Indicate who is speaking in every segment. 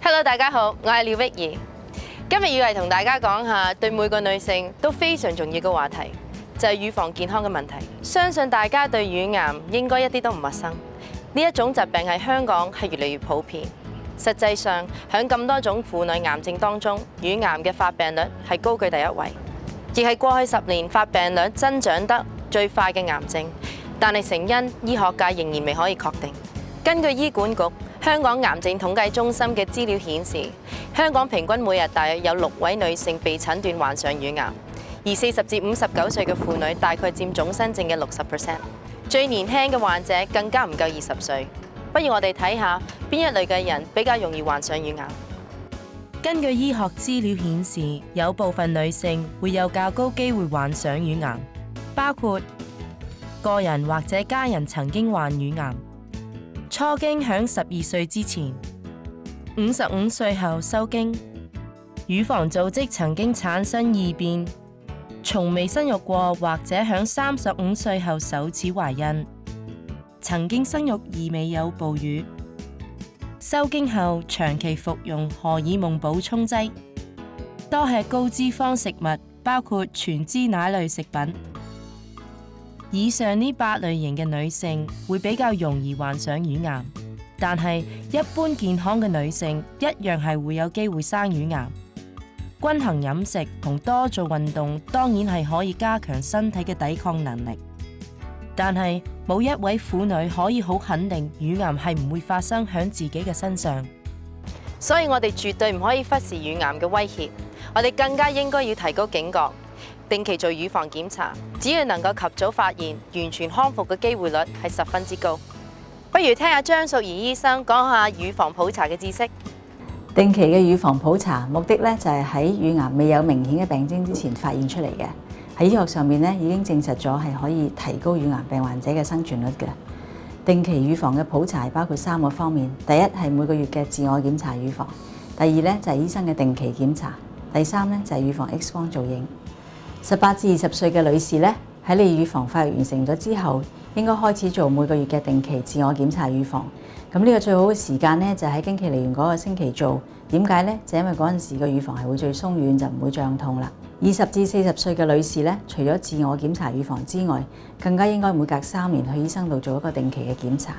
Speaker 1: Hello， 大家好，我係廖碧儀。今日要嚟同大家講下對每個女性都非常重要嘅話題，就係乳房健康嘅問題。相信大家對乳癌應該一啲都唔陌生。呢一種疾病喺香港係越嚟越普遍。實際上，喺咁多種婦女癌症當中，乳癌嘅發病率係高居第一位，亦係過去10年發病率增長得最快嘅癌症。但係成因，醫學界仍然未可以確定。根據醫管局香港癌症統計中心嘅資料顯示，香港平均每日大約有6位女性被診斷患上乳癌，而40至59歲嘅婦女大概佔總新症嘅60%，最年輕嘅患者更加唔夠20歲。不如我哋睇下邊一類嘅人比較容易患上乳癌。
Speaker 2: 根據醫學資料顯示，有部分女性會有較高機會患上乳癌，包括個人或者家人曾經患乳癌。初經響12歲之前，55歲後收經，乳房組織曾經產生異變，從未生育過或者響35歲後首次懷孕，曾經生育而未有哺乳，收經後長期服用荷爾蒙補充劑，多吃高脂肪食物，包括全脂奶類食品。以上呢8類型嘅女性會比較容易患上乳癌，但係一般健康嘅女性一樣係會有機會生乳癌。均衡飲食同多做運動當然係可以加強身體嘅抵抗能力，但係冇一位婦女可以好肯定乳癌係唔會發生喺自己嘅身上。
Speaker 1: 所以我哋絕對唔可以忽視乳癌嘅威脅，我哋更加應該要提高警覺，定期做乳房檢查，只要能夠及早發現，完全康復嘅機會率係十分之高。不如聽下張淑儀醫生講下乳房普查嘅知識。
Speaker 3: 定期嘅乳房普查目的咧就係喺乳癌未有明顯嘅病徵之前發現出嚟嘅。喺醫學上面咧已經證實咗係可以提高乳癌病患者嘅生存率嘅。定期乳房嘅普查包括3個方面，第一係每個月嘅自我檢查乳房，第二咧就係醫生嘅定期檢查，第三咧就係乳房 X 光造影。18至20歲嘅女士咧，喺你乳房發育完成咗之後，應該開始做每個月嘅定期自我檢查乳房。咁呢個最好嘅時間咧，就喺經期嚟完嗰個星期做。點解咧？就因為嗰陣時個乳房係會最鬆軟，就唔會脹痛啦。20至40歲嘅女士咧，除咗自我檢查乳房之外，更加應該每隔3年去醫生度做一個定期嘅檢查。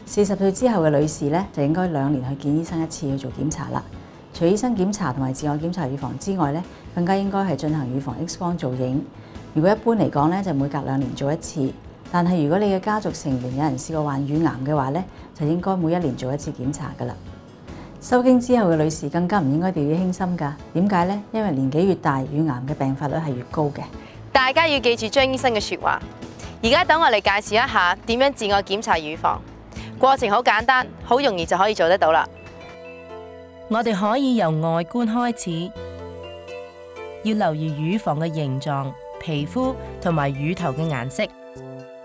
Speaker 3: 40歲之後嘅女士咧，就應該2年去見醫生1次去做檢查啦。除醫生檢查同埋自我檢查乳房之外咧，更加應該係進行乳房 X 光造影。如果一般嚟講咧，就每隔2年做1次。但係如果你嘅家族成員有人試過患乳癌嘅話咧，就應該每1年做1次檢查㗎啦。收經之後嘅女士更加唔應該掉以輕心㗎。點解咧？因為年紀越大，乳癌嘅病發率係越高嘅。
Speaker 1: 大家要記住張醫生嘅説話。而家等我嚟介紹一下點樣自我檢查乳房。過程好簡單，好容易就可以做得到啦。
Speaker 2: 我哋可以由外觀開始，要留意乳房嘅形狀、皮膚同埋乳頭嘅顏色。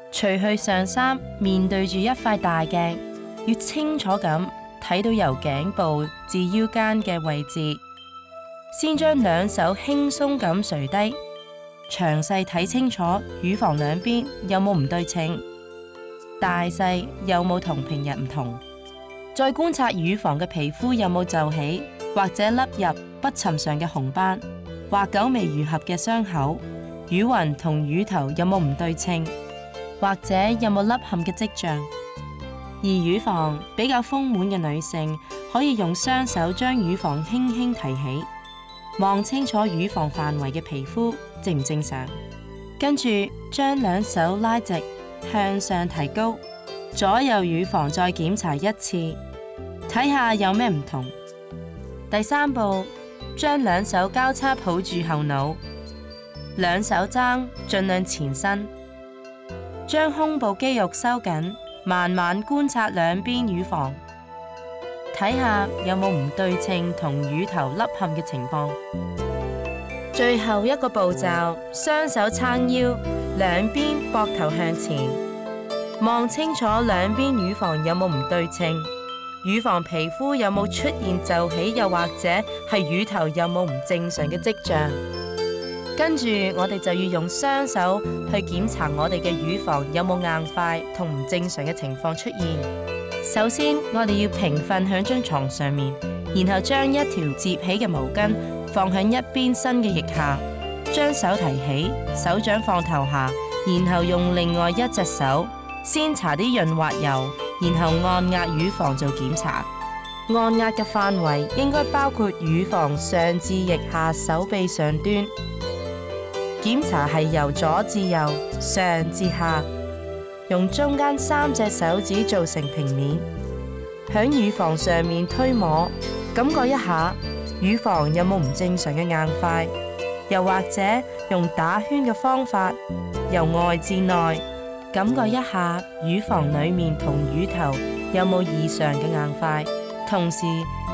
Speaker 2: 除去上衫，面對住一塊大鏡，要清楚咁睇到由頸部至腰間嘅位置。先將2手輕鬆咁垂低，詳細睇清楚乳房兩邊有冇唔對稱，大細有冇同平日唔同。再觀察乳房嘅皮膚有冇皺起，或者凹入不尋常嘅紅斑，或久未愈合嘅傷口。乳暈同乳頭有冇唔對稱，或者有冇凹陷嘅跡象。而乳房比較豐滿嘅女性，可以用雙手將乳房輕輕提起，望清楚乳房範圍嘅皮膚正唔正常。跟住將2手拉直，向上提高，左右乳房再檢查1次。睇下有咩唔同。第3步，將2手交叉抱住後腦，2手踭盡量前伸，將胸部肌肉收緊，慢慢觀察兩邊乳房，睇下有冇唔對稱同乳頭凹陷嘅情況。最後一個步驟，雙手撐腰，兩邊膊頭向前，望清楚兩邊乳房有冇唔對稱。乳房皮膚有冇出現皺起，又或者係乳頭有冇唔正常嘅跡象？跟住我哋就要用雙手去檢查我哋嘅乳房有冇硬塊同唔正常嘅情況出現。首先，我哋要平瞓響張床上面，然後將一條摺起嘅毛巾放喺一邊身嘅腋下，將手提起，手掌放頭下，然後用另外一隻手先搽啲潤滑油，然後按壓乳房做檢查。按壓嘅範圍應該包括乳房上至腋下手臂上端。檢查係由左至右、上至下，用中間3隻手指做成平面，響乳房上面推摸，感覺一下乳房有冇唔正常嘅硬塊，又或者用打圈嘅方法由外至內，感覺一下乳房裡面同乳頭有冇異常嘅硬塊。同時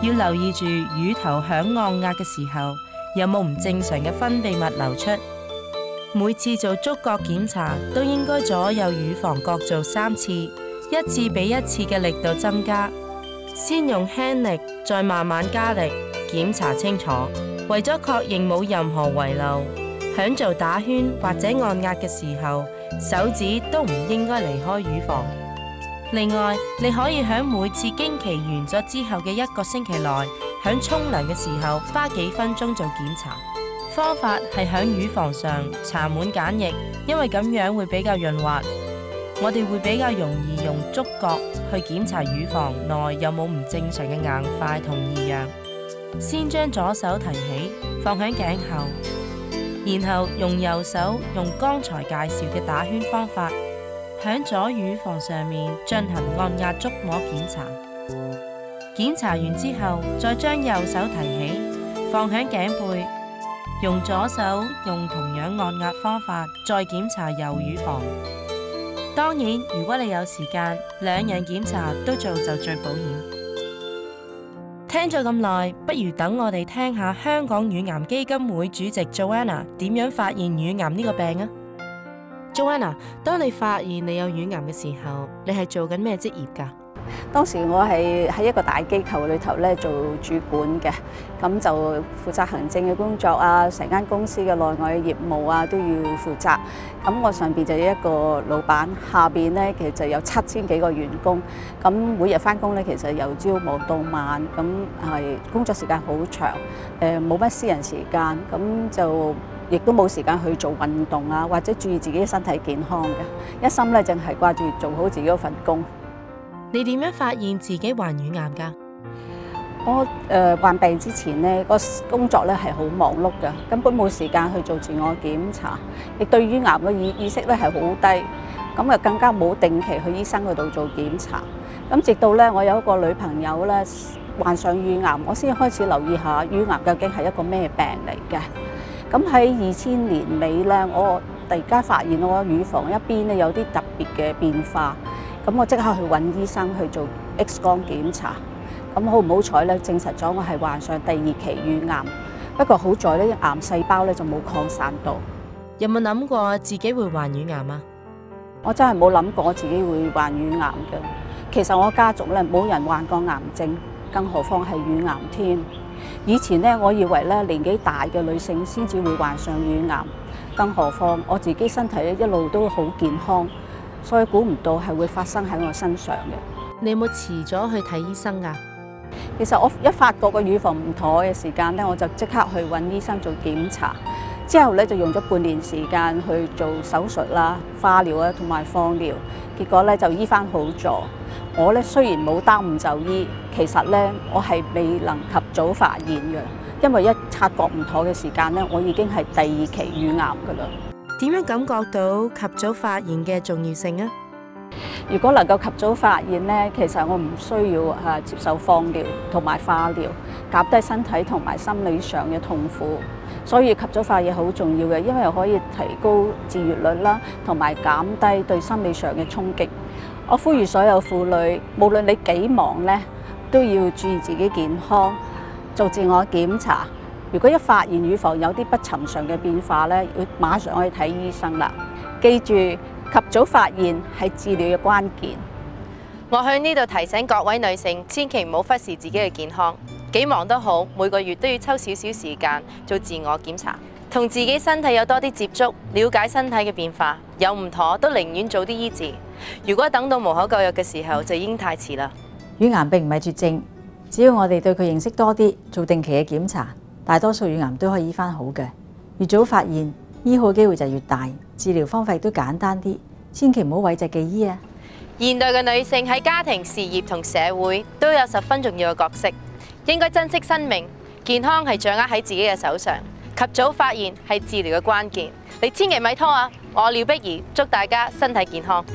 Speaker 2: 要留意住乳頭響按壓嘅時候有冇唔正常嘅分泌物流出。每次做觸覺檢查都應該左右乳房各做3次，一次比一次嘅力度增加。先用輕力，再慢慢加力，檢查清楚。為咗確認冇任何遺漏，響做打圈或者按壓嘅時候，手指都唔應該離開乳房。另外，你可以喺每次經期完咗之後嘅1個星期內，喺沖涼嘅時候花幾分鐘做檢查。方法係喺乳房上搽滿鹼液，因為咁樣會比較潤滑。我哋會比較容易用觸覺去檢查乳房內有冇唔正常嘅硬塊同異樣。先將左手提起，放喺頸後，然後用右手用剛才介紹嘅打圈方法，響左乳房上面進行按壓觸摸檢查。檢查完之後，再將右手提起，放響頸背，用左手用同樣按壓方法再檢查右乳房。當然，如果你有時間，2樣檢查都做就最保險。聽咗咁耐，不如等我哋聽下香港乳癌基金會主席 Joanna 點樣發現乳癌呢個病啊！Joanna， 當你發現你有乳癌嘅時候，你係做緊咩職業㗎？
Speaker 4: 當時我係喺一個大機構裏頭咧做主管嘅，咁就負責行政嘅工作啊，成間公司嘅內外嘅業務啊都要負責。咁我上邊就有一個老闆，下邊咧其實就有7000幾個員工。咁每日返工咧，其實由朝忙到晚，咁係工作時間好長，冇乜私人時間，咁就亦都冇時間去做運動啊，或者注意自己嘅身體健康嘅，一心咧淨係掛住做好自己嗰份工。
Speaker 2: 你點樣發現自己患乳癌㗎？
Speaker 4: 我患病之前呢個工作咧係好忙碌嘅，根本冇時間去做自我檢查，亦對乳癌嘅意識咧係好低，咁啊更加冇定期去醫生嗰度做檢查。咁直到咧我有一個女朋友咧患上乳癌，我先開始留意下乳癌究竟係一個咩病嚟嘅。咁喺2000年尾咧，我突然間發現我乳房一邊咧有啲特別嘅變化。咁我即刻去揾醫生去做 X 光檢查，咁好唔好彩咧？證實咗我係患上第2期乳癌，不過好在呢癌細胞咧就冇擴散到。
Speaker 2: 有冇諗過自己會患乳癌啊？
Speaker 4: 我真係冇諗過自己會患乳癌嘅。其實我家族咧冇人患過癌症，更何況係乳癌添。以前咧我以為咧年紀大嘅女性先至會患上乳癌，更何況我自己身體咧一路都好健康。所以估唔到係會發生喺我身上嘅。
Speaker 2: 你有冇遲咗去睇醫生㗎？
Speaker 4: 其實我一發覺個乳房唔妥嘅時間咧，我就即刻去揾醫生做檢查。之後咧就用咗半年時間去做手術啦、化療啊同埋放療，結果咧就醫翻好咗。我咧雖然冇耽誤就醫，其實咧我係未能及早發現嘅，因為一察覺唔妥嘅時間咧，我已經係第2期乳癌㗎啦。
Speaker 2: 點樣感覺到及早發現嘅重要性啊？
Speaker 4: 如果能夠及早發現咧，其實我唔需要接受放療同埋化療，減低身體同埋心理上嘅痛苦。所以及早發現好重要嘅，因為可以提高治癒率啦，同埋減低對心理上嘅衝擊。我呼籲所有婦女，無論你幾忙咧，都要注意自己健康，做自我檢查。如果一發現乳房有啲不尋常嘅變化咧，要馬上去睇醫生啦。記住，及早發現係治療嘅關鍵。
Speaker 1: 我喺呢度提醒各位女性，千祈唔好忽視自己嘅健康，幾忙都好，每個月都要抽少少時間做自我檢查，同自己身體有多啲接觸，了解身體嘅變化，有唔妥都寧願早啲醫治。如果等到無可救藥嘅時候，就已經太遲啦。
Speaker 3: 乳癌並唔係絕症。只要我哋對佢認識多啲，做定期嘅檢查，大多數乳癌都可以醫翻好嘅。越早發現，醫好嘅機會就越大，治療方法亦都簡單啲，千祈唔好諱疾忌醫啊！
Speaker 1: 現代嘅女性喺家庭、事業同社會都有十分重要嘅角色，應該珍惜生命。健康係掌握喺自己嘅手上，及早發現係治療嘅關鍵。你千祈咪拖啊！我廖碧儀祝大家身體健康。